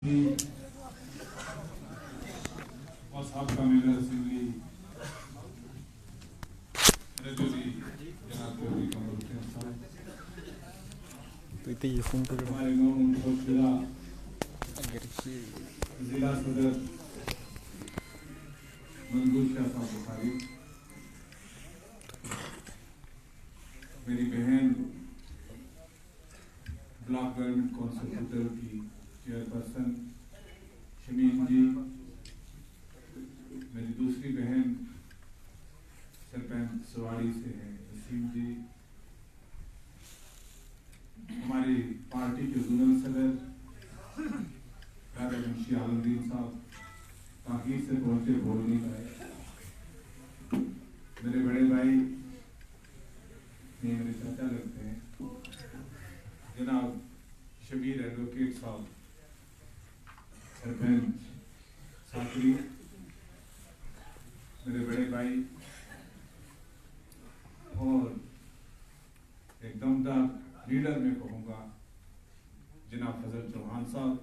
और साबका member assembly Rajouri जनाब चौधरी कमर हुसैन साहब, तो ये फोन पकड़ो। हमारे गाँव जिला सदर मंजूर शाह साहब बुखारी, मेरी बहन ब्लॉक गवर्नमेंट काउंसिल होटल की चेयरपर्सन शमीन जी, मेरी दूसरी बहन सरपंच सवाड़ी से है वसीम जी, हमारी पार्टी के जोनल सदर मुंशी आलमदीन साहब ताकीद से पहुंचे, बोल नहीं पाए। मेरे बड़े भाई मेरे चाचा लगते हैं जनाब शबीर एडवोकेट साहब, सरपंच साकरी, मेरे बड़े भाई और एक दमदार लीडर में कहूँगा जनाब फजल चौहान साहब,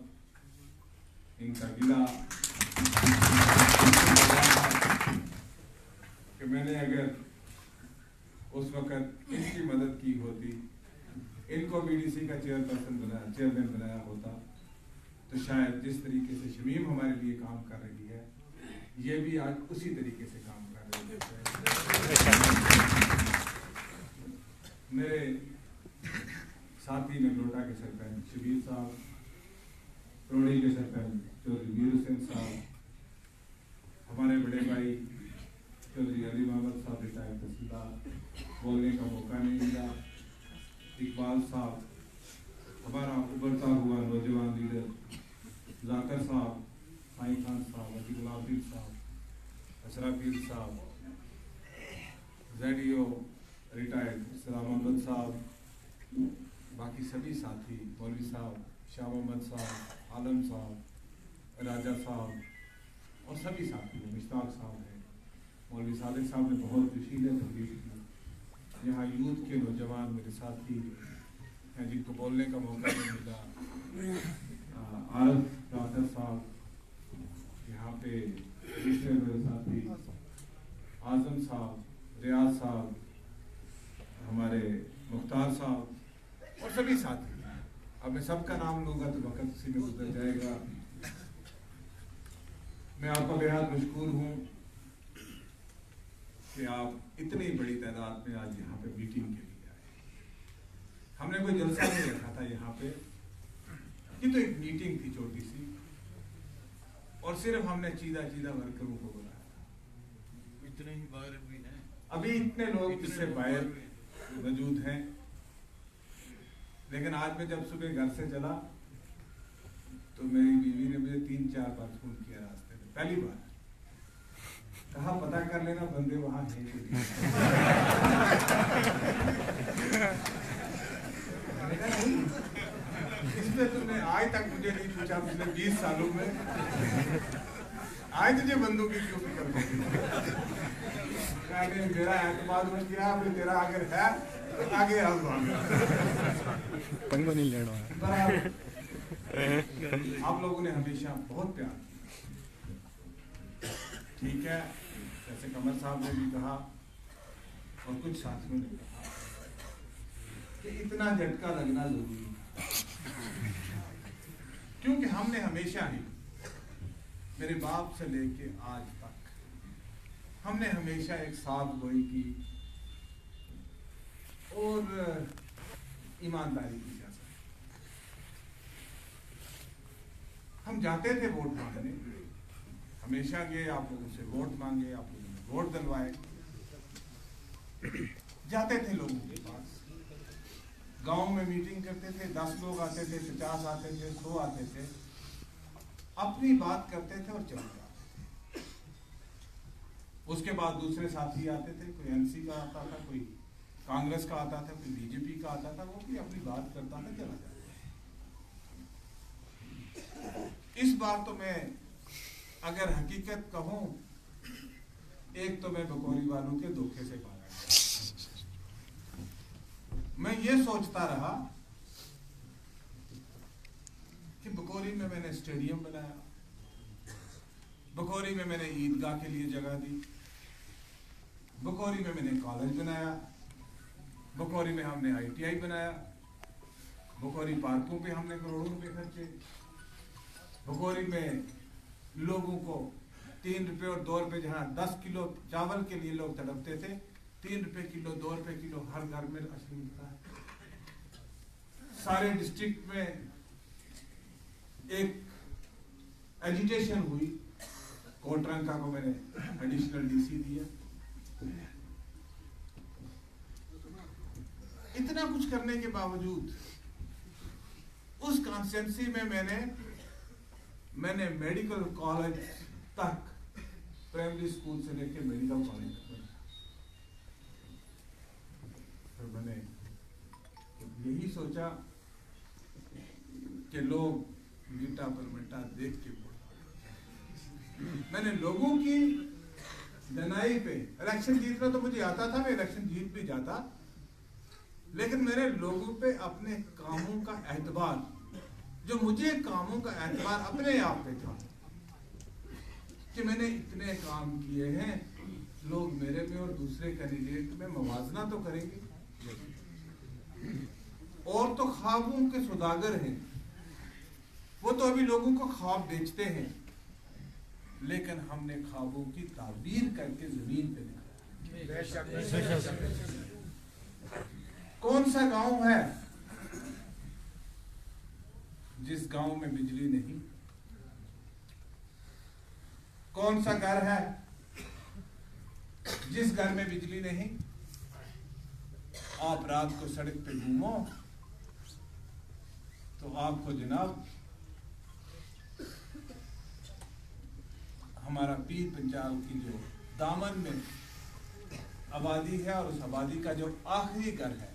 इनका गिला कि मैंने अगर उस वक़्त इनकी मदद की होती, इनको बीडीसी का चेयरमैन बनाया होता, तो शायद जिस तरीके से शमीम हमारे लिए काम कर रही है, ये भी आज उसी तरीके से काम कर रही है। मेरे साथी नगरोटा के सरपंच शबीर साहब, रोड़ी के सरपंच चौधरी मीर हुसैन साहब, हमारे बड़े भाई चौधरी अली मोहम्मद साहब रिटायर्ड तहसीलदार, बोलने का मौका नहीं मिला, इकबाल साहब, हमारा उभरता हुआ नौजवान लीडर जाकर साहब, साई खान साहब, अजीबुल्लाह साहब, अशरफील साहब, जेडीओ रिटायर्ड सलाम अहमद साहब, बाकी सभी साथी मौलवी साहब, शाह मोहम्मद साहब, आलम साहब, राजा साहब और सभी साथी, मुश्ताक साहब हैं, मौलवी सादिक साहब ने बहुत जोशीले तकलीफ की। यहाँ यूथ के नौजवान मेरे साथी हैं जिनको बोलने का मौका नहीं मिला, आरफ डॉक्टर साहब, यहाँ पे दूसरे मेरे साथी आजम साहब, रियाज साहब, हमारे मुख्तार साहब और सभी साथी। अब मैं सबका नाम लूँगा तो वक्त उसी में गुजर जाएगा। मैं आपका बेहद मशकूर हूँ कि आप इतनी बड़ी तादाद में आज यहाँ पे मीटिंग के लिए आए। हमने कोई जलसा नहीं रखा था यहाँ पे, ये तो एक मीटिंग थी छोटी सी, और सिर्फ हमने चीदा वर्करों को बुलाया था। इतने ही बाहर भी हैं, अभी इतने लोग इससे बाहर मौजूद हैं, लेकिन आज मैं जब सुबह घर से चला तो मेरी बीवी ने मुझे 3-4 बार फोन किया रास्ते में। पहली बार कहा पता कर लेना बंदे वहां हैं कि नहीं। इसमें तुमने आज तक मुझे नहीं पूछा पिछले 20 सालों में, आज तुझे बंदों की क्यों फिक्र होती? मेरा एतमाद हो गया, तेरा अगर है तो आगे आप नहीं लेना है। आप लोगों ने हमेशा बहुत प्यार, ठीक है, जैसे कमर साहब ने भी कहा और कुछ साथियों ने कहा कि इतना झटका लगना जरूरी है, क्योंकि हमने हमेशा ही, मेरे बाप से लेके आज तक हमने हमेशा एक साथ गोई की और ईमानदारी की सियासत। हम जाते थे वोट मांगने, हमेशा गए, आप लोगों से वोट मांगे, आप लोगों ने वोट दिलवाए, जाते थे लोगों के पास, गांव में मीटिंग करते थे, 10 लोग आते थे, 50 आते थे, 100 आते थे, अपनी बात करते थे और चले जाते थे। उसके बाद दूसरे साथी आते थे, कोई एनसी का आता था, कोई कांग्रेस का आता था, कोई बीजेपी का आता था, वो भी अपनी बात करता था, चला जाता था। इस बार तो मैं अगर हकीकत कहूं, एक तो मैं बकौली वालों के धोखे से पाया गया। मैं ये सोचता रहा कि बकौरी में मैंने स्टेडियम बनाया, बकौरी में मैंने ईदगाह के लिए जगह दी, बकौरी में मैंने कॉलेज बनाया, बकौरी में हमने ITI बनाया, बकौरी पार्कों पे हमने करोड़ों रुपए खर्चे, बकौरी में लोगों को 3 रुपए और 2 रुपए, जहाँ 10 किलो चावल के लिए लोग तड़पते थे, 3 रुपए किलो 2 रुपए किलो हर घर में राशन मिलता है। सारे डिस्ट्रिक्ट में एक एजिटेशन हुई, कोटरंका को मैंने एडिशनल DC दिया। इतना कुछ करने के बावजूद उस कॉन्स्टिट्यूंसी में मैंने मेडिकल कॉलेज तक, प्राइमरी स्कूल से लेकर मेडिकल कॉलेज तक बनाया। फिर मैंने यही सोचा कि लोग गिटा पर मट्टा देख के मैंने लोगों की दनाई पे, इलेक्शन जीतना तो मुझे आता था, मैं इलेक्शन जीत भी जाता, लेकिन मैंने लोगों पे अपने कामों का एतबार, जो मुझे कामों का एतबार अपने आप पे था कि मैंने इतने काम किए हैं, लोग मेरे में और दूसरे कैंडिडेट में मवाजना तो करेंगे। और तो ख्वाबों के सौदागर हैं, वो तो अभी लोगों को ख्वाब बेचते हैं, लेकिन हमने ख्वाबों की ताबीर करके जमीन पे दिखाया। कौन सा गांव है जिस गांव में बिजली नहीं? कौन सा घर है जिस घर में बिजली नहीं? आप रात को सड़क पे घूमो तो आपको जनाब हमारा पीर पंचाल की जो दामन में आबादी है और उस आबादी का जो आखिरी घर है,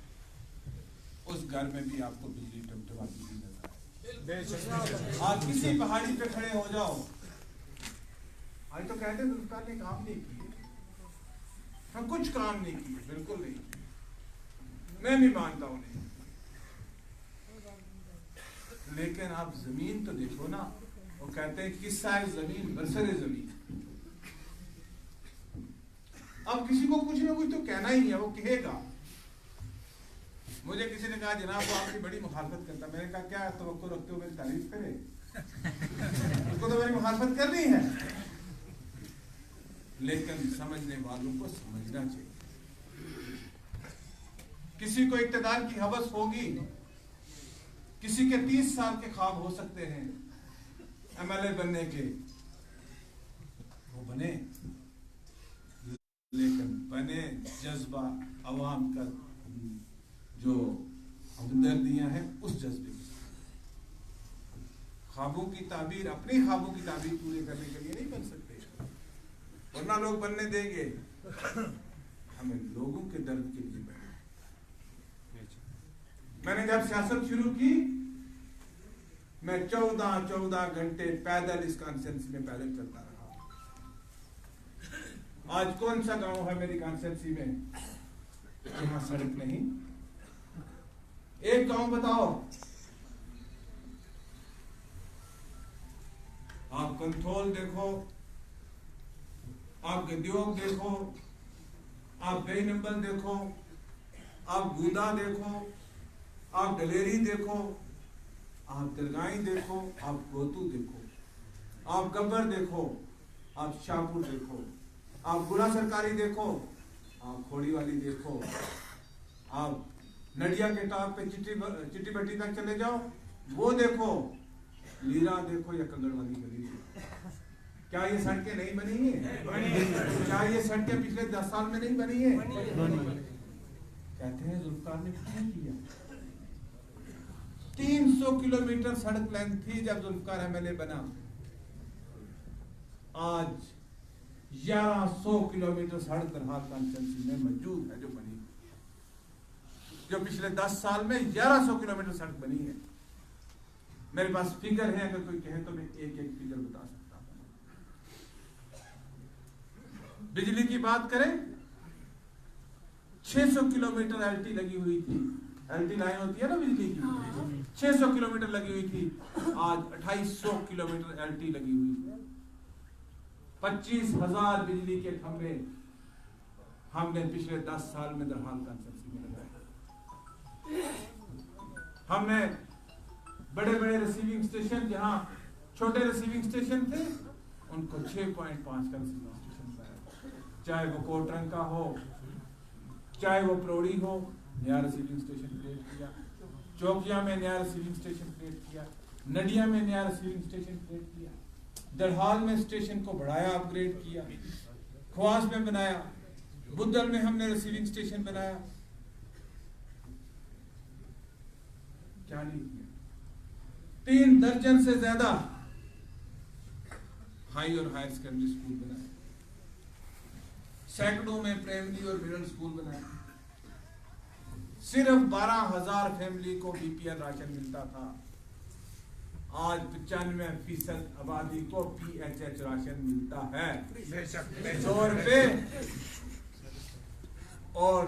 उस घर में भी आपको बिजली टमटमाती हुई नजर आए। आप किसी पहाड़ी पे खड़े हो जाओ, आज तो कहते हैं सरकार ने काम नहीं किए, हम कुछ काम नहीं किए, बिल्कुल नहीं, मैं भी मानता हूं नहीं, लेकिन आप जमीन तो देखो ना। वो कहते हैं किस्सा है जमीन बरसरे जमीन। अब किसी को कुछ ना कुछ तो कहना ही है, वो कहेगा। मुझे किसी ने कहा जनाब वो आपकी बड़ी मुखालफत करता, मैंने कहा क्या तवक्को रखते हो मेरी तारीफ करे? उसको तो मेरी मुखालफत करनी है, लेकिन समझने वालों को समझना चाहिए। किसी को इक्तदार की हवस होगी, किसी के 30 साल के ख्वाब हो सकते हैं MLA बनने के, वो बने, लेकिन बने जज्बा अवाम का जो हमदर्दियां हैं उस जज्बे के साथ। ख्वाबों की ताबीर, अपनी ख्वाबों की ताबीर पूरे करने के लिए नहीं बन सकते, वरना लोग बनने देंगे। हमें लोगों के दर्द के लिए बनना। मैंने जब सियासत शुरू की, मैं 14 घंटे पैदल इस कॉन्स्टिट्यूंसी में पैदल चलता रहा। आज कौन सा गांव है मेरी कॉन्स्टिट्यूंसी में जहां सड़क नहीं? एक गांव बताओ। आप कंट्रोल देखो, आप गद्योग देखो, आप बेनंबल देखो, आप बूंदा देखो, आप डलेरी देखो, आप दरगाही देखो, आप गोतू देखो, आप गब्बर देखो, आप शाहपुर देखो, आप गुड़ा सरकारी देखो, आप खोड़ी वाली देखो, आप नडिया के टॉप पे चिट्टी बट्टी तक चले जाओ, वो देखो, लीरा देखो या कंगड़ वाली गली देखो। क्या ये सड़कें नहीं बनी है? क्या ये सड़कें पिछले 10 साल में नहीं बनी है? कहते हैं जुल्फकार ने कुछ नहीं किया। 300 किलोमीटर सड़क लेंथ थी जब जुल्फकार MLA बना, आज 1100 किलोमीटर सड़क बहरहाल कॉन्स्टिट्यूंसी में मौजूद है, जो बनी, जो पिछले 10 साल में 1100 किलोमीटर सड़क बनी है। मेरे पास फिगर है, अगर कोई कहे तो मैं एक एक फिगर बता सकता हूं। बिजली की बात करें, 600 किलोमीटर LT लगी हुई थी एलटी लाइन होती है ना बिजली की, 600 किलोमीटर लगी हुई थी, आज 2800 किलोमीटर एलटी लगी हुई। 25,000 बिजली के खंभे हमने पिछले 10 साल में दरहाल कंस्ट्रक्शन में लगाए। हमने बड़े बड़े रिसीविंग स्टेशन, जहां छोटे रिसीविंग स्टेशन थे, उनको 6.5 का रिसीविंग स्टेशन बनाया। चाहे वो कोटरंग का हो, चाहे वो प्रोड़ी हो, नया रिसीविंग स्टेशन क्रिएट किया। चौकिया में नया रिसीविंग स्टेशन क्रिएट किया। नडिया में नया रिसीविंग स्टेशन क्रिएट किया। दरहाल में स्टेशन को बढ़ाया, अपग्रेड किया। ख्वास में बनाया। बुद्धल में हमने रिसीविंग स्टेशन बनाया। क्या नहीं किया। 3 दर्जन से ज्यादा हाई और हायर सेकेंडरी स्कूल बनाए। सैकड़ों में प्राइमरी और मिडिल स्कूल बनाए। सिर्फ 12,000 फैमिली को बीपीएल राशन मिलता था। आज 95% आबादी को पीएचएच राशन मिलता है। 100 रुपए और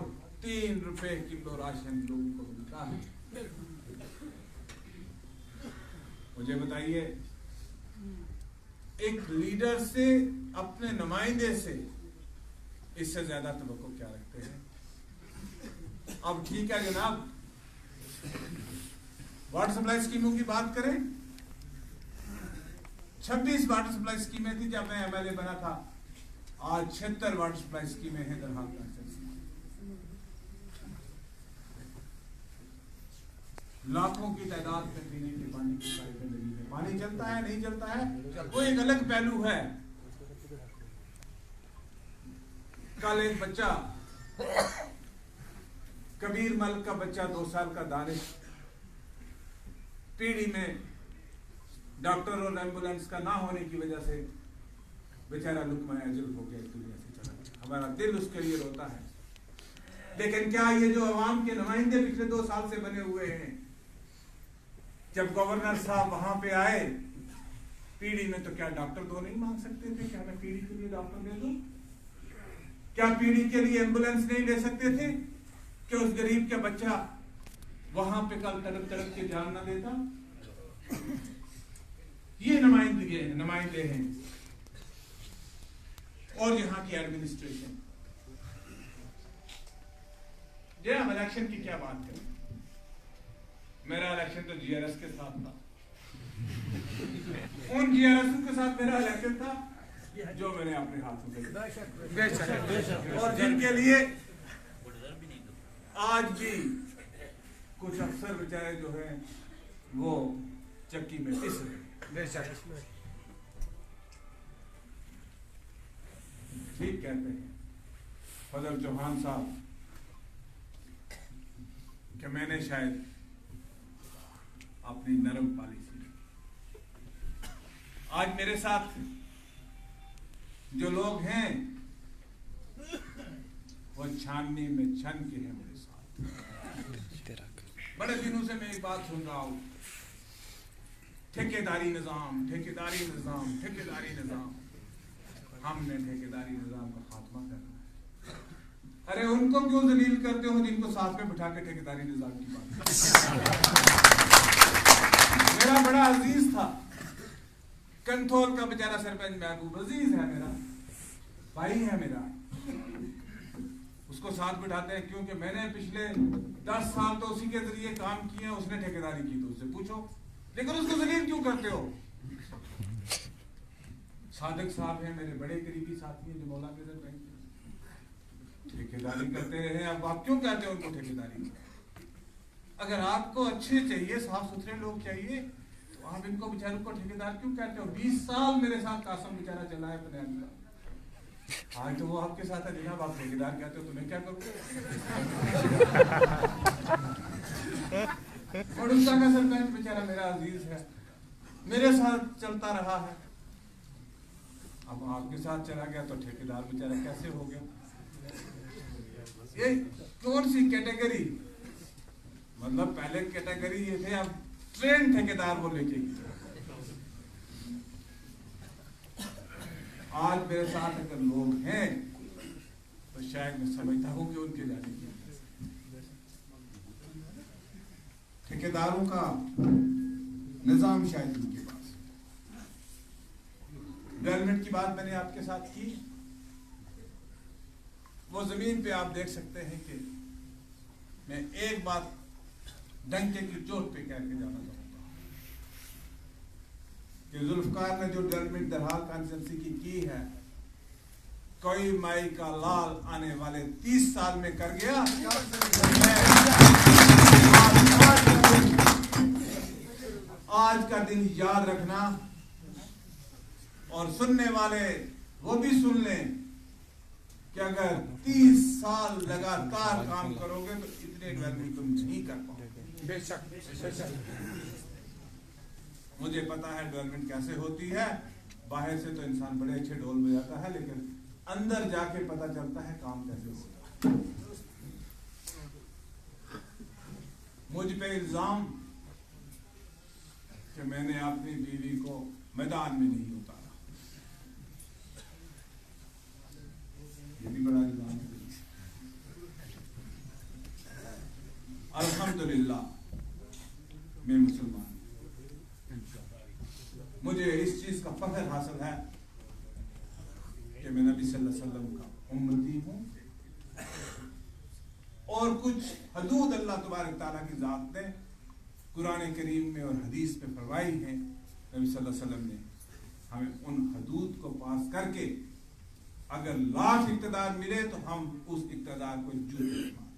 3 रुपए किलो राशन लोगों को मिलता है। मुझे बताइए, एक लीडर से, अपने नुमाइंदे से इससे ज्यादा तवक्को क्या रखते हैं? अब ठीक है जनाब, वाटर सप्लाई स्कीमों की बात करें। 26 वाटर सप्लाई स्कीमें थी जब मैं एमएलए बना था। आज 76 वाटर सप्लाई स्कीमें हैं दरहाल कंस्ट्रक्शन। लाखों की तादाद में पीने के पानी की पाइपें लगी है। पानी चलता है, नहीं चलता है, वो एक अलग पहलू है। कल एक बच्चा, कबीर मल का बच्चा, 2 साल का दानिश, पीढ़ी में डॉक्टर और एम्बुलेंस का ना होने की वजह से बेचारा लुकमा अजल हो गया, दुनिया से चला गया। हमारा दिल उसके लिए रोता है। लेकिन क्या ये जो अवाम के नुमाइंदे पिछले 2 साल से बने हुए हैं, जब गवर्नर साहब वहां पे आए पीढ़ी में, तो क्या डॉक्टर 2 नहीं मांग सकते थे कि हमें पीढ़ी के लिए डॉक्टर दे दो? क्या पीढ़ी के लिए एम्बुलेंस नहीं ले सकते थे कि उस गरीब का बच्चा वहां पे कल तड़प तड़प के जान ना देता? ये नुमाइंदे हैं। और यहाँ की एडमिनिस्ट्रेशन। हम इलेक्शन की क्या बात करें? मेरा इलेक्शन तो जीआरएस के साथ था। उन जीआरएस के साथ मेरा इलेक्शन था जो मैंने अपने हाथों से, और जिनके लिए आज भी कुछ अफसर बेचारे जो हैं वो चक्की में पिस रहे। ठीक कहते हैं फजल चौहान साहब कि मैंने शायद अपनी नरम पॉलिसी, आज मेरे साथ जो लोग हैं वो छाननी में छन के हैं मेरे साथ। बड़े दिनों से मैं एक बात सुन रहा हूं, ठेकेदारी निजाम, ठेकेदारी निजाम, ठेकेदारी निजाम। हमने ठेकेदारी निजाम का खात्मा करना है। अरे उनको क्यों जलील करते हो जिनको साथ में बिठा के ठेकेदारी निजाम की बात। मेरा बड़ा अजीज था कंथोल का बेचारा सरपंच महबूब, अजीज है मेरा भाई, है मेरा। उसको साथ बिठाते हैं क्योंकि मैंने पिछले 10 साल तो उसी के जरिए काम किए हैं। उसने ठेकेदारी की तो उससे पूछो, लेकिन उसको जलील क्यों करते हो? सादिक साहब हैं मेरे बड़े करीबी साथी हैं जो मौला के ठेकेदारी करते रहे। अब आप क्यों कहते हो उनको ठेकेदारी? अगर आपको अच्छे चाहिए, साफ सुथरे लोग चाहिए, तो आप इनको बेचारों को ठेकेदार क्यों कहते हो? 20 साल मेरे साथ कासम बेचारा चला है बनियान का। आज तो वो आपके साथ है जनाब, आप ठेकेदार कहते हो तो मैं क्या करूँ? बड़ूसा का सरपंच बेचारा मेरा अजीज है, मेरे साथ चलता रहा है। अब आपके साथ चला गया तो ठेकेदार बेचारा कैसे हो गया? ये कौन सी कैटेगरी? मतलब पहले कैटेगरी ये थे, अब ट्रेन ठेकेदार वो लेके। आज मेरे साथ अगर लोग हैं तो शायद मैं समझता हूं कि उनके जाने की ठेकेदारों का निजाम शायद उनके पास। डेवलपमेंट की बात मैंने आपके साथ की। वो जमीन पे आप देख सकते हैं कि मैं एक बात डंके की चोट पे कह के जाना चाहूंगा कि जुल्फकार ने जो डेवलपमेंट दरहाल कॉन्स्टिट्यूंसी की है, कोई माई का लाल आने वाले 30 साल में कर गया। आज का दिन याद रखना और सुनने वाले वो भी सुन लें कि अगर 30 साल लगातार काम करोगे तो इतने डेवलपमेंट तुम नहीं कर पाओगे। बेशक मुझे पता है डेवलपमेंट कैसे होती है। बाहर से तो इंसान बड़े अच्छे ढोल बजाता है, लेकिन अंदर जाके पता चलता है काम कैसे होता है। मुझ पे इल्जाम कि मैंने अपनी बीवी को मैदान में नहीं उतारा, ये भी बड़ा इल्जाम है। अल्हम्दुलिल्लाह मैं मुसलमान, मुझे इस चीज का फख्र हासिल है कि मैं नबी सल्लल्लाहु अलैहि वसल्लम का उम्मती हूं और कुछ हदूद अल्लाह तबारक तआला की जात ने कुरान करीम में और हदीस में फरमाई है। नबी सल्लल्लाहु अलैहि वसल्लम ने हमें उन हदूद को पास करके अगर लाख इक़्तिदार मिले तो हम उस इक़्तिदार को जूते मारें।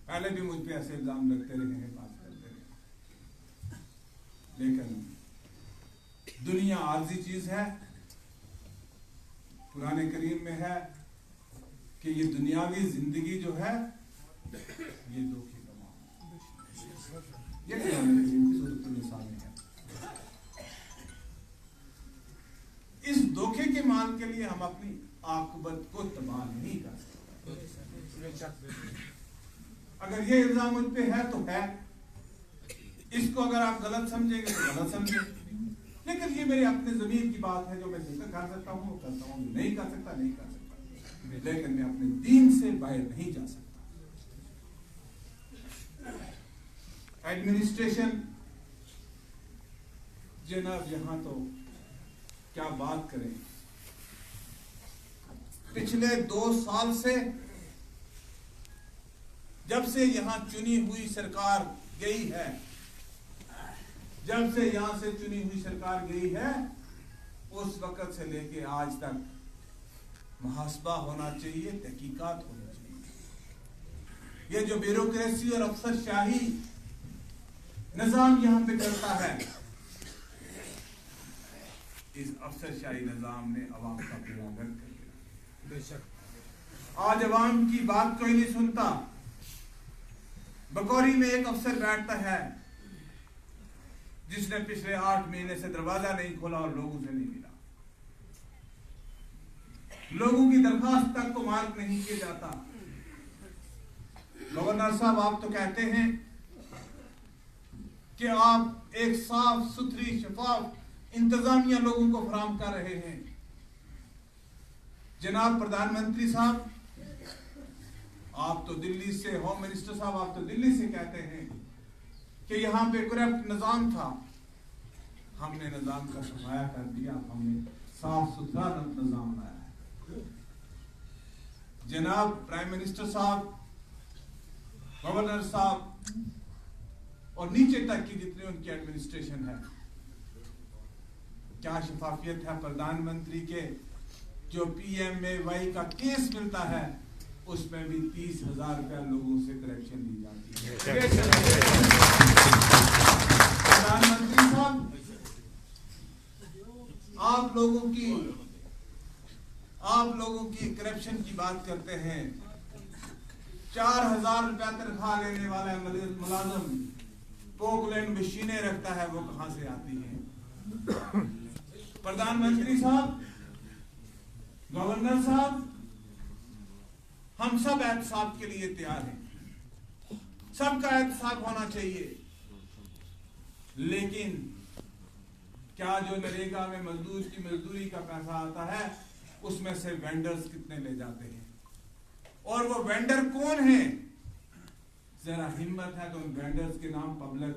पहले भी मुझ पे ऐसे इल्जाम लगते रहे हैं, बात करते रहे, लेकिन दुनिया आर्जी चीज है। कुरान करीम में है कि ये दुनियावी जिंदगी जो है ये धोखे का मामला, ये कुरान करीम की सूरत निसा में है। इस धोखे के माल के लिए हम अपनी आकबत को तबाह नहीं कर सकते। अगर ये इल्जाम मुझ पे है तो है, इसको अगर आप गलत समझेंगे तो गलत समझेंगे, लेकिन ये मेरे अपने ज़मीर की बात है। जो मैं जिक्र कर सकता हूँ करता हूँ, नहीं कर सकता नहीं कर सकता, लेकिन मैं अपने दीन से बाहर नहीं जा सकता। एडमिनिस्ट्रेशन जनाब, यहां तो क्या बात करें। पिछले 2 साल से जब से यहां चुनी हुई सरकार गई है, जब से यहां से चुनी हुई सरकार गई है, उस वक्त से लेके आज तक मुहासबा होना चाहिए, तहकीकात होनी चाहिए। ये जो ब्यूरोक्रेसी और अफसरशाही निजाम यहां पे चलता है, इस अफसरशाही निजाम ने अवाम का बेड़ा गर्क कर दिया। बेशक आज अवाम की बात कोई नहीं सुनता। बकौरी में एक अफसर बैठता है जिसने पिछले 8 महीने से दरवाजा नहीं खोला और लोगों से नहीं मिला। लोगों की दरखास्त तक को मार्क नहीं किया जाता। गवर्नर साहब, आप तो कहते हैं कि आप एक साफ सुथरी शफाफ इंतजामिया लोगों को फराहम कर रहे हैं। जनाब प्रधानमंत्री साहब, आप तो दिल्ली से, होम मिनिस्टर साहब आप तो दिल्ली से कहते हैं कि यहाँ पे करप्ट निजाम था। हमने निजाम का सफाया कर दिया, हमने साफ सुथरा निजाम लाया है। जनाब प्राइम मिनिस्टर साहब, गवर्नर साहब और नीचे तक की जितनी उनकी एडमिनिस्ट्रेशन है, क्या शफाफियत है। प्रधानमंत्री के जो PMAY का केस मिलता है उसमें भी 30,000 रुपया लोगों से करप्शन ली जाती है। प्रधानमंत्री साहब, आप लोगों की करप्शन की बात करते हैं। 4,000 रुपया तनख्वाह लेने वाला मुलाजिम पोकलैंड मशीनें रखता है, वो कहां से आती है। प्रधानमंत्री साहब, गवर्नर साहब, हम सब एहतसाब के लिए तैयार हैं, सबका एहतसाब होना चाहिए, लेकिन क्या जो नरेगा में मजदूर की मजदूरी का पैसा आता है उसमें से वेंडर्स कितने ले जाते हैं, और वो वेंडर कौन है जरा हिम्मत है तो उन वेंडर्स के नाम पब्लिक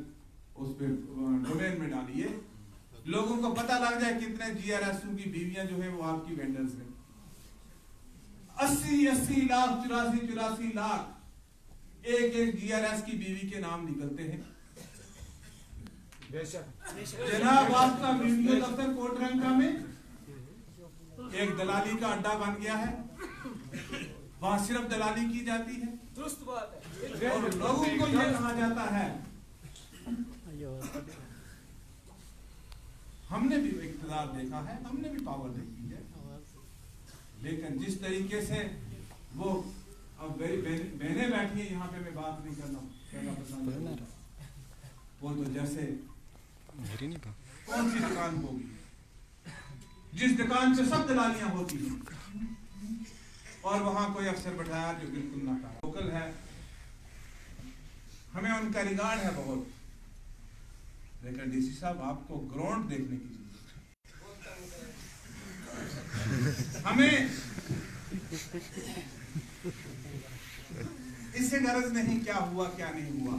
उस पे डोमेन में डालिए, लोगों को पता लग जाए कितने GRSU की बीवियां जो है वो आपकी वेंडर्स हैं। 80 लाख 84 लाख एक GRS की बीवी के नाम निकलते हैं। जनाब आपका वीडियो दफ्तर कोटरंगा में एक दलाली का अड्डा बन गया है, वहां सिर्फ दलाली की जाती है। दुरुस्त बात है। और लोगों को यह कहा जाता है, हमने भी इक़्तिदार देखा है, हमने भी पावर देखी है, लेकिन जिस तरीके से वो अब बहनें बैठी है यहाँ पे, मैं बात नहीं कहना पसंद, वो तो जैसे कौन सी दुकान होगी जिस दुकान से सब दलालियां होती हैं और वहां कोई अफसर बैठाया जो बिल्कुल ना कहा लोकल है, हमें उनका रिगार्ड है बहुत, लेकिन डीसी साहब आपको ग्राउंड देखने की जरूरत है। हमें इससे गरज नहीं क्या हुआ क्या नहीं हुआ,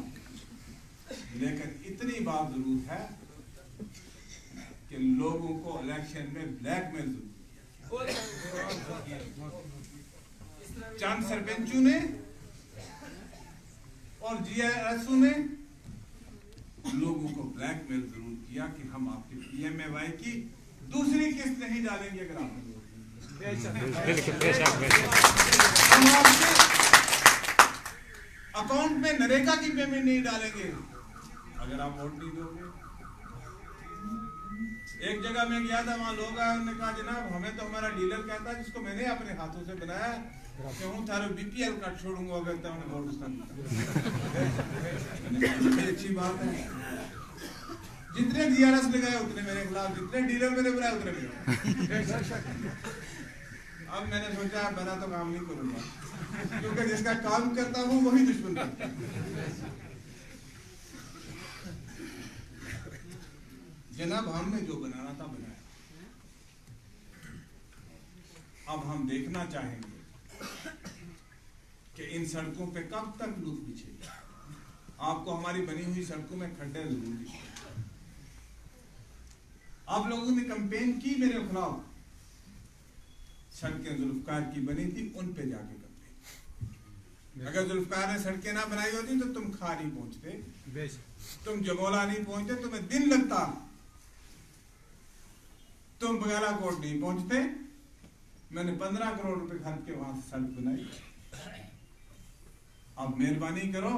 लेकिन इतनी बात जरूर है कि लोगों को इलेक्शन में ब्लैकमेल चंद सरपंचों ने और GRSU ने लोगों को ब्लैकमेल जरूर किया कि हम आपके PMAY की दूसरी किस्त नहीं डालेंगे अगर आप हम आपके अकाउंट में नरेगा की पेमेंट नहीं डालेंगे अगर आप वोट नहीं दोगे। एक जगह में गया था, वहां लोग आए, उन्होंने कहा जनाब हमें तो हमारा डीलर कहता है जिसको मैंने अपने हाथों से बनाया कि हूं थारो BPL कार्ड छोड़ूंगा अगर तो उन्हें वोट उसका अच्छी बात है। जितने GRS लगाए उतने मेरे खिलाफ, जितने डीलर मेरे बनाए उतने मेरे। अब मैंने सोचा बना तो काम नहीं करूंगा, क्योंकि जिसका काम करता हूं वही दुश्मन करता है। जनाब हमने जो बनाना था बनाया, अब हम देखना चाहेंगे कि इन सड़कों पे कब तक लूट बिछेगी। आपको हमारी बनी हुई सड़कों में खड्डे जरूर दिखे। आप लोगों ने कैंपेन की मेरे खिलाफ, सड़कें जुल्फकार की बनी थी उन पे जाके कैंपेन। अगर जुल्फकार ने सड़कें ना बनाई होती तो तुम खा नहीं पहुंचते, तुम जमोला नहीं पहुंचते, तुम्हें दिन लगता, तुम बगालाकोट नहीं पहुंचते। मैंने 15 करोड़ रुपए खर्च के वहां से सड़क बनाई। अब मेहरबानी करो,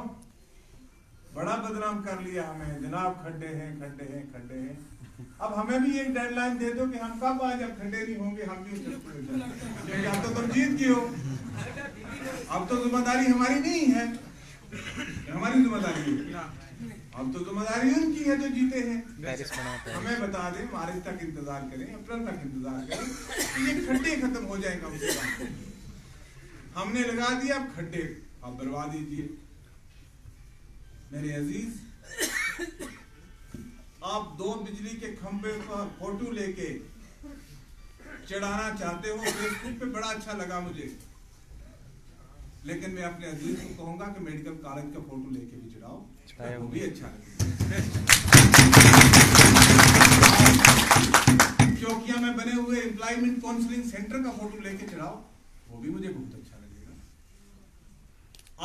बड़ा बदनाम कर लिया हमें, जनाब खड्डे हैं खड्डे हैं खड्डे हैं। अब हमें भी एक डेडलाइन दे दो कि हम कब आज, जब खड्डे नहीं होंगे हम भी क्योंकि अब तो तुम जीत गए हो, अब तो जिम्मेदारी हमारी नहीं है, हमारी जिम्मेदारी है, अब तो जिम्मेदारी उनकी है जो जीते हैं। हमें बता दें, मार्च तक इंतजार करें, अप्रैल तक इंतजार करें, ये खड्डे खत्म हो जाए कम से कम। हमने लगा दिया, अब खड्डे आप बर्बाद दीजिए। मेरे अजीज, आप 2 बिजली के खंभे पर फोटो लेके चढ़ाना चाहते हो, फेसबुक पे बड़ा अच्छा लगा मुझे, लेकिन मैं अपने अजीज को कहूंगा कि मेडिकल कॉलेज का फोटो लेके भी चढ़ाओ, वो भी अच्छा लगेगा। चौकिया में बने हुए एम्प्लॉयमेंट काउंसलिंग सेंटर का फोटो लेके चढ़ाओ, वो भी मुझे बहुत अच्छा लगेगा।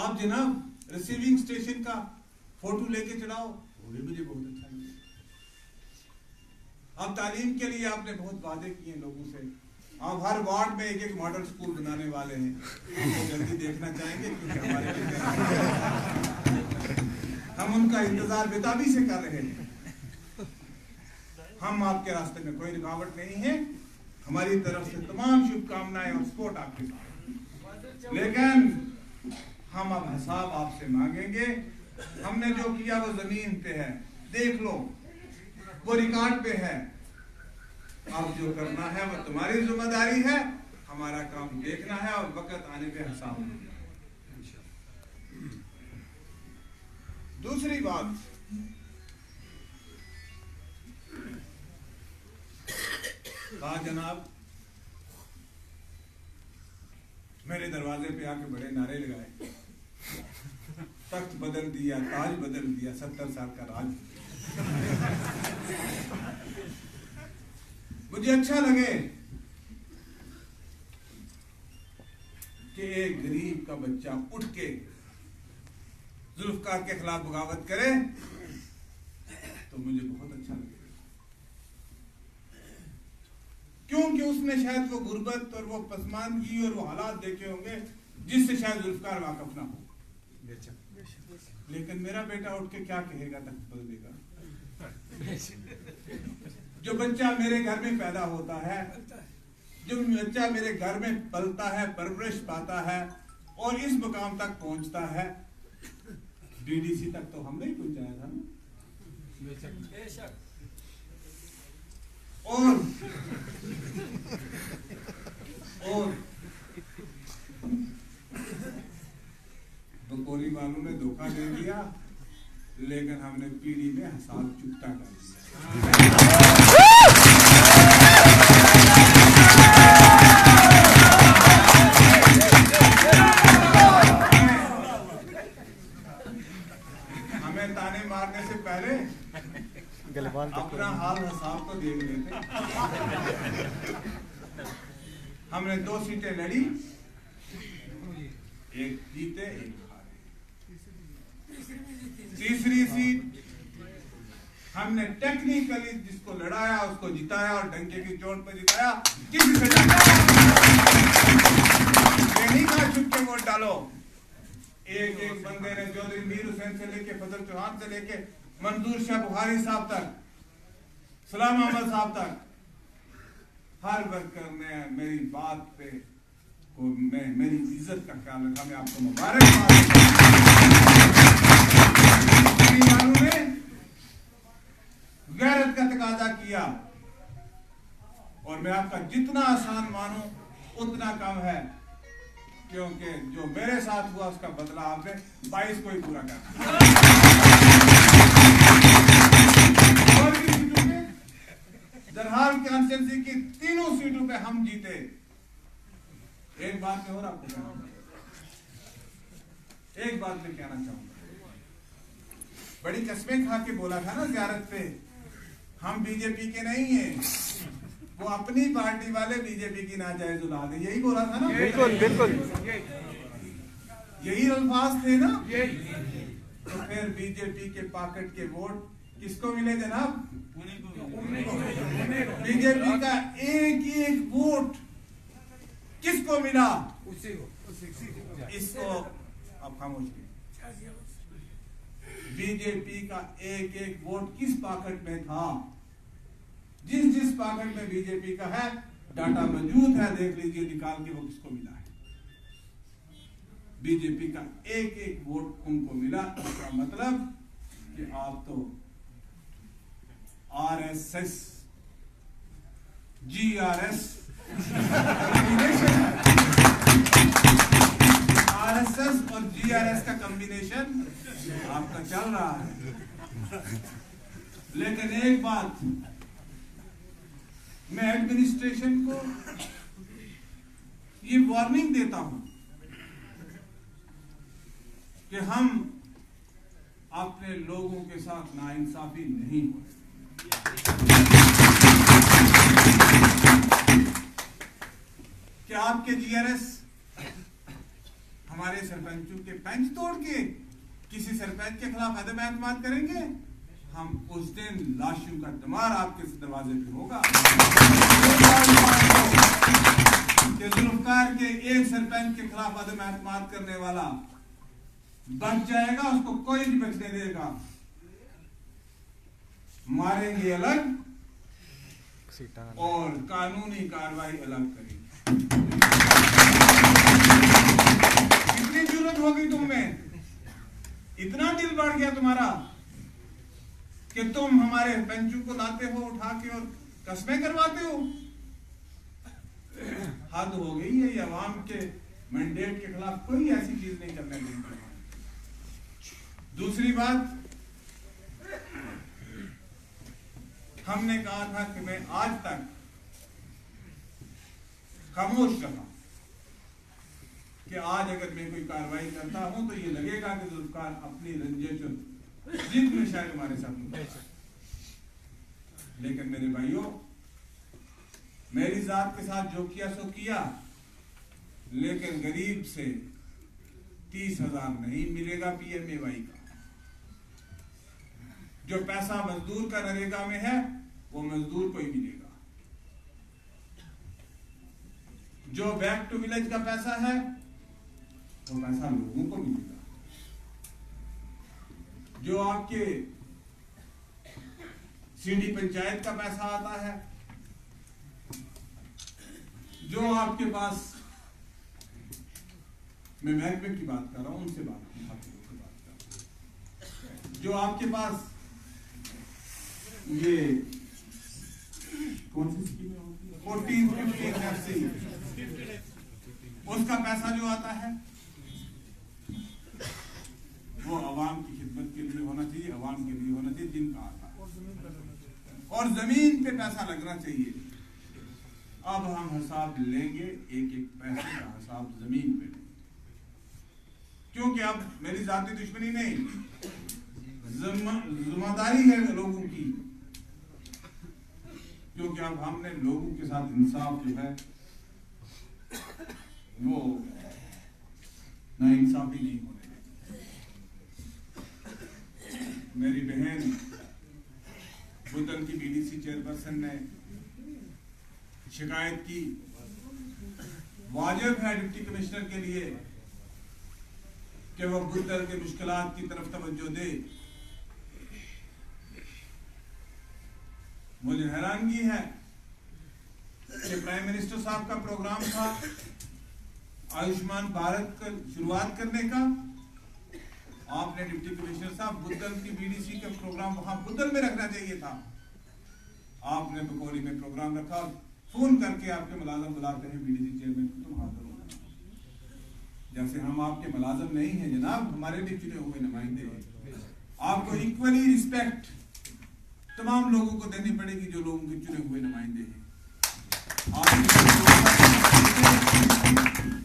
आप जनाब रिसीविंग स्टेशन का फोटो लेके चढ़ाओ, वो भी मुझे बहुत अच्छा लगेगा। अब तालीम के लिए आपने बहुत वादे किए लोगों से, आप हर वार्ड में एक मॉडल स्कूल बनाने वाले हैं, तो जल्दी देखना चाहेंगे क्योंकि हमारे हम उनका इंतजार बेताबी से कर रहे हैं। हम आपके रास्ते में कोई रुकावट नहीं है, हमारी तरफ से तमाम शुभकामनाएं और सपोर्ट आपके साथ, लेकिन हम अब हिसाब आपसे मांगेंगे। हमने जो किया वो जमीन पे है, देख लो, वो रिकॉर्ड पे है। अब जो करना है वो तुम्हारी जिम्मेदारी है, हमारा काम देखना है और वक्त आने पे हिसाब। दूसरी बात, कहा जनाब मेरे दरवाजे पे आके बड़े नारे लगाए, तख्त बदल दिया, ताज बदल दिया, 70 साल का राज। मुझे अच्छा लगे कि एक गरीब का बच्चा उठ के जुल्फकार के खिलाफ बगावत करे, तो मुझे बहुत अच्छा लगेगा, क्योंकि उसने शायद वो गुर्बत और वो पसमानदगी और वो हालात देखे होंगे जिससे शायद जुल्फकार वाकफ ना हो। लेकिन मेरा बेटा उठ के क्या कहेगा, तख्त बदलेगा। जो बच्चा मेरे घर में पैदा होता है, जो बच्चा मेरे घर में पलता है, परवरिश पाता है और इस मुकाम तक पहुंचता है, डीडीसी तक तो हमने ही पहुंचाया था ना। और बकोरी वालों ने धोखा दे दिया, लेकिन हमने पीढ़ी में हिसाब चुकता कर दिया। हमें ताने मारने से पहले अपना हाल हिसाब तो देख लेते। हमने 2 सीटें लड़ी, एक जीते एक हारे। तीसरी सीट हमने टेक्निकली जिसको लड़ाया उसको जिताया और डंके की चोट पर जिताया। किसी से नहीं कहा चुप के वोट डालो। एक एक बंदे ने चौधरी मीर हुसैन से लेके फजल चौहान से लेके मंजूर शाह बुखारी साहब तक, सलाम अहमद साहब तक, हर वर्कर ने मेरी बात पे मेरी इज्जत का ख्याल रखा। मैं आपको मुबारकबाद ने गैरत का तकाजा किया और मैं आपका जितना आसान मानूं उतना कम है, क्योंकि जो मेरे साथ हुआ उसका बदला आपने 22 को ही पूरा करना। और की सीटों पे दरहाल कॉन्स्टिट्यूंसी की 3 सीटों पे हम जीते। एक बात मैं और आपको कहना, एक बात मैं कहना चाहूंगा, बड़ी कस्में खा के बोला था ना ज़ियारत पे, हम बीजेपी के नहीं हैं, वो अपनी पार्टी वाले बीजेपी की नाजायज औलाद है, यही बोला था ना। बिल्कुल बिल्कुल यही अल्फाज थे ना। तो फिर बीजेपी के पॉकेट के वोट किसको मिले जनाब? बीजेपी का एक एक वोट किसको मिला? इसको अब खामोश कीजिए। बीजेपी का एक एक वोट किस पॉकेट में था? जिस जिस पॉकेट में बीजेपी का है डाटा मौजूद है, देख लीजिए निकाल के वो किसको मिला है। बीजेपी का एक एक वोट उनको मिला। इसका मतलब कि आप तो आरएसएस जीआरएस आरएसएस और जीआरएस का कॉम्बिनेशन आपका चल रहा है। लेकिन एक बात मैं एडमिनिस्ट्रेशन को ये वार्निंग देता हूं कि हम अपने लोगों के साथ नाइंसाफी नहीं हो। क्या आपके जीआरएस हमारे सरपंचों के पंच तोड़ के किसी सरपंच के खिलाफ अदम एतमाद करेंगे? हम उस दिन लाशों का दमार आपके दरवाजे पे होगा। कि जुल्फकार के एक सरपंच के खिलाफ अदम एतमाद करने वाला बच जाएगा, उसको कोई नहीं बचने देगा। मारेंगे अलग और कानूनी कार्रवाई अलग करेंगे। कितनी जरूरत हो गई तुम में? इतना दिल बढ़ गया तुम्हारा कि तुम हमारे पंचों को लाते हो उठा के और कस्में करवाते हो? हद हो गई है। ये अवाम के मैंडेट के खिलाफ कोई ऐसी चीज नहीं करने देंगे। दूसरी बात, हमने कहा था कि मैं आज तक खामोश रहा, कि आज अगर मैं कोई कार्रवाई करता हूं तो ये लगेगा कि जुल्फकार अपनी रंजिश जिद में शायद हमारे साथ मुकाबला। लेकिन मेरे भाइयों, मेरी जात के साथ जो किया सो किया, लेकिन गरीब से 30,000 नहीं मिलेगा PMAY का। जो पैसा मजदूर का नरेगा में है वो मजदूर को ही मिलेगा। जो बैक टू विलेज का पैसा है वो पैसा लोगों को मिलेगा। जो आपके सीडी पंचायत का पैसा आता है, जो आपके पास, मैं महकमे की बात कर रहा हूं, उनसे बात कर रहा हूं, जो आपके पास ये कौन सी स्कीम होती है 14, 15 FC, उसका पैसा जो आता है वो अवाम की खिदमत के लिए होना चाहिए, अवाम के लिए होना चाहिए जिनका आता है, और जमीन पे पैसा लगना चाहिए। अब हम हिसाब लेंगे, एक एक पैसे का हिसाब जमीन पे लेंगे, क्योंकि अब मेरी जाती दुश्मनी नहीं, जिम्मेदारी है लोगों की, क्योंकि अब हमने लोगों के साथ इंसाफ जो है वो नाइंसाफी नहीं होने देगी। मेरी बहन बुदन की BDC चेयरपर्सन ने शिकायत की, वाजिब है डिप्टी कमिश्नर के लिए कि वह बुदन के मुश्किलात की तरफ तवज्जो दे। मुझे हैरानगी है कि प्राइम मिनिस्टर साहब का प्रोग्राम था आयुष्मान भारत का शुरुआत करने का, आपने डिप्टी कमिश्नर साहब बुदन की BDC का प्रोग्राम वहां बुदन में रखना चाहिए था, आपने बकोरी में प्रोग्राम रखा। फोन करके आपके मुलाजम बुलाते हैं BDC चेयरमैन को, तुम हाजिर हो। जैसे हम आपके मुलाजम नहीं हैं जनाब, हमारे भी चुने हुए नुमाइंदे हैं। आपको इक्वली रिस्पेक्ट तमाम लोगों को देनी पड़ेगी जो लोगों के चुने हुए नुमाइंदे हैं।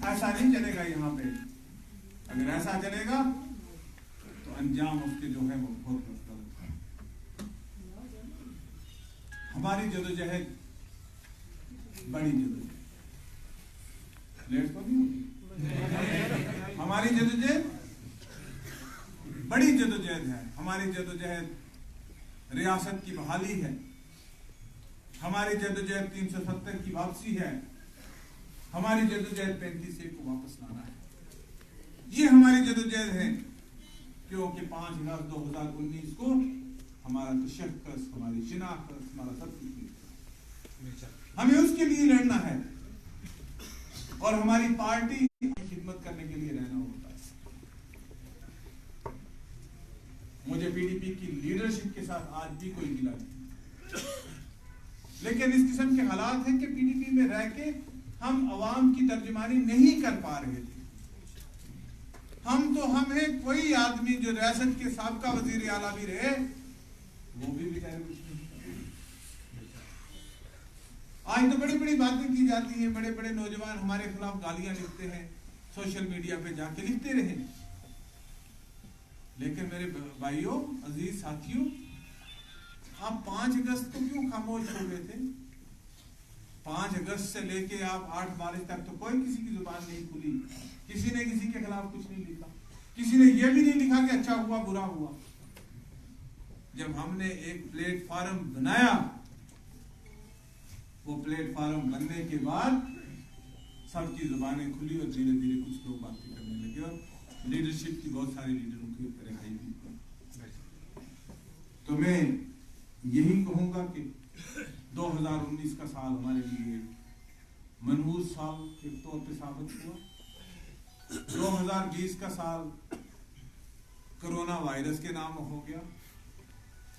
ऐसा नहीं चलेगा यहाँ पे। अगर ऐसा चलेगा तो अंजाम उसके जो है वो बहुत मुश्किल है। हमारी जदोजहद बड़ी जदोजहद, लेट तो नहीं होगी। हमारी जदोजहद बड़ी जदोजहद है। हमारी जदोजहद रियासत की बहाली है, हमारी जदोजहद 370 की वापसी है, हमारी जदोजहद 35A को वापस लाना है। ये हमारी जदोजहद है, क्योंकि 5 अगस्त 2019 को हमारा तशक्कुस, हमारी शिनाख्त, हमारा सब कुछ हमें उसके लिए लड़ना है, और हमारी पार्टी की खिदमत करने के लिए रहना होता है। मुझे PDP की लीडरशिप के साथ आज भी कोई गिला नहीं, लेकिन इस किस्म के हालात हैं कि PDP में रह के हम अवाम की तर्जुमानी नहीं कर पा रहे थे। हम हैं कोई आदमी जो रियासत के साबका वजीर आला भी रहे, वो भी बेचारे कुछ नहीं। आज तो बड़ी बड़ी बातें की जाती हैं, बड़े बड़े नौजवान हमारे खिलाफ गालियां लिखते हैं, सोशल मीडिया पे जाके लिखते रहे। लेकिन मेरे भाइयों, अजीज साथियों, आप 5 अगस्त को क्यों खामोश हो गए थे? 5 अगस्त से लेके आप 8 मार्च तक तो कोई किसी की जुबान नहीं खुली, किसी ने किसी के खिलाफ कुछ नहीं लिखा, किसी ने यह भी नहीं लिखा कि अच्छा हुआ बुरा हुआ। जब हमने एक प्लेटफॉर्म बनाया, वो प्लेटफॉर्म बनने के बाद सबकी जुबानें खुली और धीरे धीरे कुछ लोग बातें करने लगे, और लीडरशिप की बहुत सारी लीडरों की रिहाई भी। तो मैं यही कहूंगा कि 2019 का साल हमारे लिए मनहूस साल के तौर पे साबित हुआ। 2020 का साल कोरोना वायरस के नाम हो गया।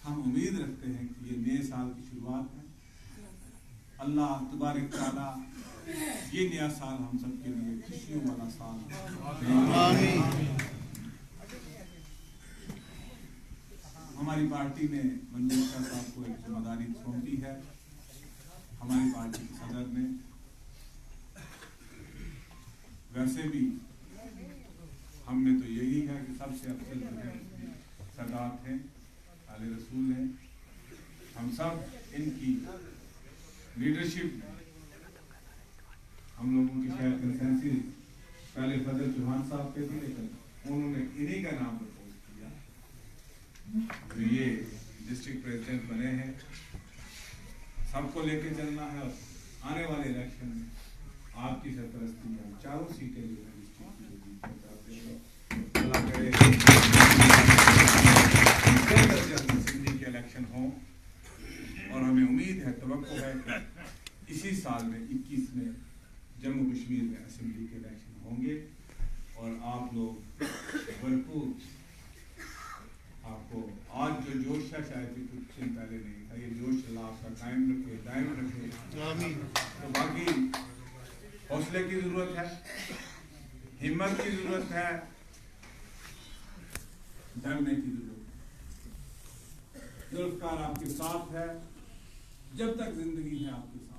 हम उम्मीद रखते हैं कि ये नए साल की शुरुआत है। अल्लाह तबारक तआला ये नया साल हम सबके लिए खुशियों वाला साल। हमारी पार्टी ने मनमोहन शाह साहब को एक जिम्मेदारी सौंपी है। हमारी पार्टी के सदर ने, वैसे भी हम में तो यही है कि सबसे अफजल जो है सादात हैं, आले रसूल हैं। हम सब इनकी लीडरशिप में हम लोगों की शायद कंसेंसस पहले फजल चौहान साहब पे थी, लेकिन उन्होंने इन्हीं का नाम प्रपोज किया तो ये डिस्ट्रिक्ट प्रेसिडेंट बने हैं। सबको लेके चलना है और आने वाले इलेक्शन में आपकी सरपरस्ती में हम चारों सीटें जो है डिस्ट्रिक्ट की जीतना चाहते हैं। अल्लाह करे जल्द असेंबली के इलेक्शन हो और हमें उम्मीद है, तवक्को है कि इसी साल में 21 में जम्मू कश्मीर में असेंबली के इलेक्शन होंगे और आप लोग भरपूर, आपको आज जो जोश है शायद कुछ दिन पहले नहीं था, ये जोश अल्लाह आपका कायम रखे, दायम रखे। तो बाकी हौसले की जरूरत है, हिम्मत की जरूरत है, डरने की जरूरत है। जुल्फकार आपके साथ है, जब तक जिंदगी है आपके साथ।